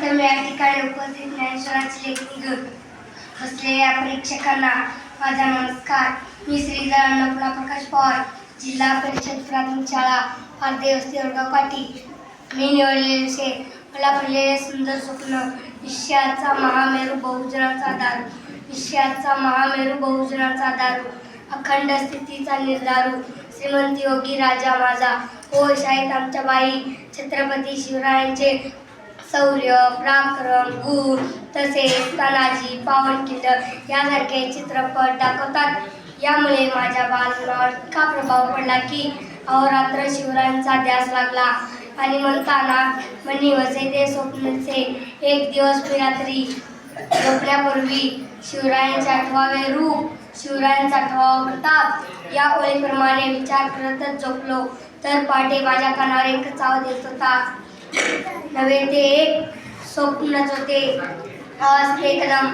सर्वप्रथम या ठिकाणी उपस्थित ज्ञानेश्वरांची लेखणी घेऊन बसलेल्या प्रेक्षकांना माझा नमस्कार. मी श्री अन्नपूर्णा प्रकाश पवार, जिल्हा परिषद प्राथमिक शाळा पारधी वस्ती वडगाव काठी. मी निवडलेले विषय मला पडलेले सुंदर स्वप्न. विश्वाचा महामेरू बहुजनाचा दारू, विश्वाचा महामेरू बहुजनाचा दारू, अखंड स्थितीचा निर्धारू, श्रीमंत योगी राजा माझा. ओ शाहीत आमच्या बाई, छत्रपती शिवरायांचे शौर्य, पराक्रम, गुण तसेच तानाजी, पावनखिंड यासारखे चित्रपट दाखवतात. यामुळे माझ्या बालमनावर इतका प्रभाव पडला की अहोरात्र शिवरायांचा ध्यास लागला आणि म्हणताना मनी वसे ते स्वप्नचे. एक दिवस मी रात्री झोपण्यापूर्वी शिवरायांचे आठवावे रूप, शिवरायांचा आठवावा प्रताप या ओळीप्रमाणे विचार करतच झोपलो तर पहाटे माझ्या कानावर एकच आवाज येत होता. नव्हे ते एक स्वप्नच होते. आस्ते कदम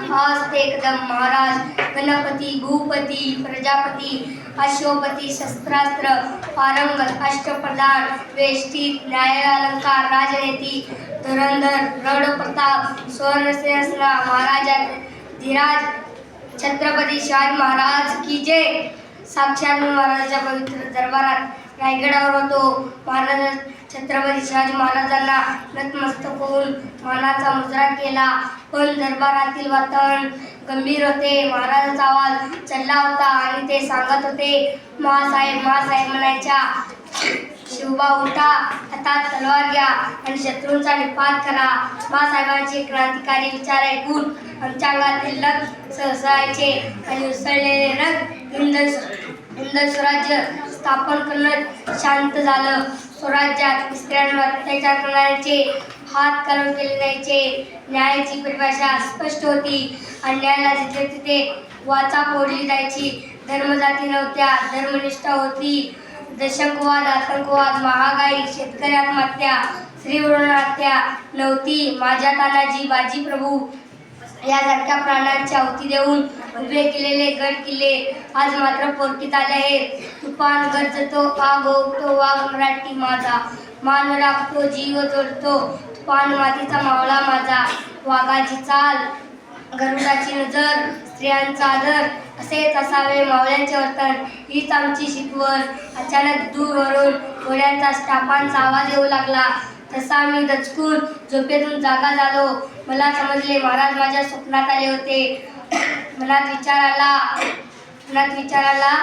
महाराज, गणपती, भूपती, प्रजापती, अश्वपती, शस्त्रास्त्र, पारंगत, अष्टप्रधान, वेष्टीत, न्यायालंकार, राजनीती, धुरंधर, रौड प्रताप, सुवर्णसेना, महाराजा धीराज, छत्रपती शिवाजी महाराज की जय. साक्षात मी महाराजांच्या पवित्र दरबारात रायगडावर होतो. महाराज छत्रपती शिवाजी महाराजांना नतमस्तक होऊन मानाचा मुजरा केला. पण दरबारातील वातावरण गंभीर होते. महाराजांचा आवाज चढला होता आणि ते सांगत होते, महासाहेब म्हणायच्या, शिवबा उठा, हातात तलवार घ्या आणि शत्रूंचा निपात करा. महासाहेबांचे क्रांतिकारी विचार ऐकून आमच्या अंगातील रक्त सळसळायचे आणि उसळलेले रक्त हिंद स्वराज्य स्थापन करणं शांत झालं. स्वराज्यात स्त्रियांवर अत्याचार करण्याचे हात काढून केले जायचे. न्यायाची परिभाषा स्पष्ट होती. अन्यायाला जिथे तिथे वाचा फोडली जायची. धर्मजाती नव्हत्या, धर्मनिष्ठा होती. दशकवाद, आतंकवाद, महागाई, शेतकरी आत्महत्या, स्त्रीभ्रूण हत्या नव्हती. माझ्या तानाजी, बाजी प्रभू यासारख्या प्राणांची आहुती देऊन उभे केलेले गड किल्ले आज मात्र पोरकीत आले आहेत. तुफान गरजतो, आग ओकतो वाघ मराठी माझा, मान राखतो, जीव जोडतो, तुफान मातीचा मावळा माझा. वाघाची चाल, गरुडाची नजर, स्त्रियांचा आदर असेच असावे मावळ्यांचे वर्तन, हीच आमची शिकवण. अचानक दूरवरून घोड्यांचा स्टापांचा आवाज येऊ लागला. तसा मी दचकून झोपेतून जागा झालो. मला समजले महाराज माझ्या स्वप्नात आले होते. मनात विचार आला,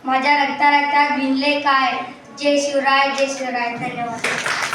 माझ्या रक्ता भिनले काय. जय शिवराय, जय शिवराय. धन्यवाद.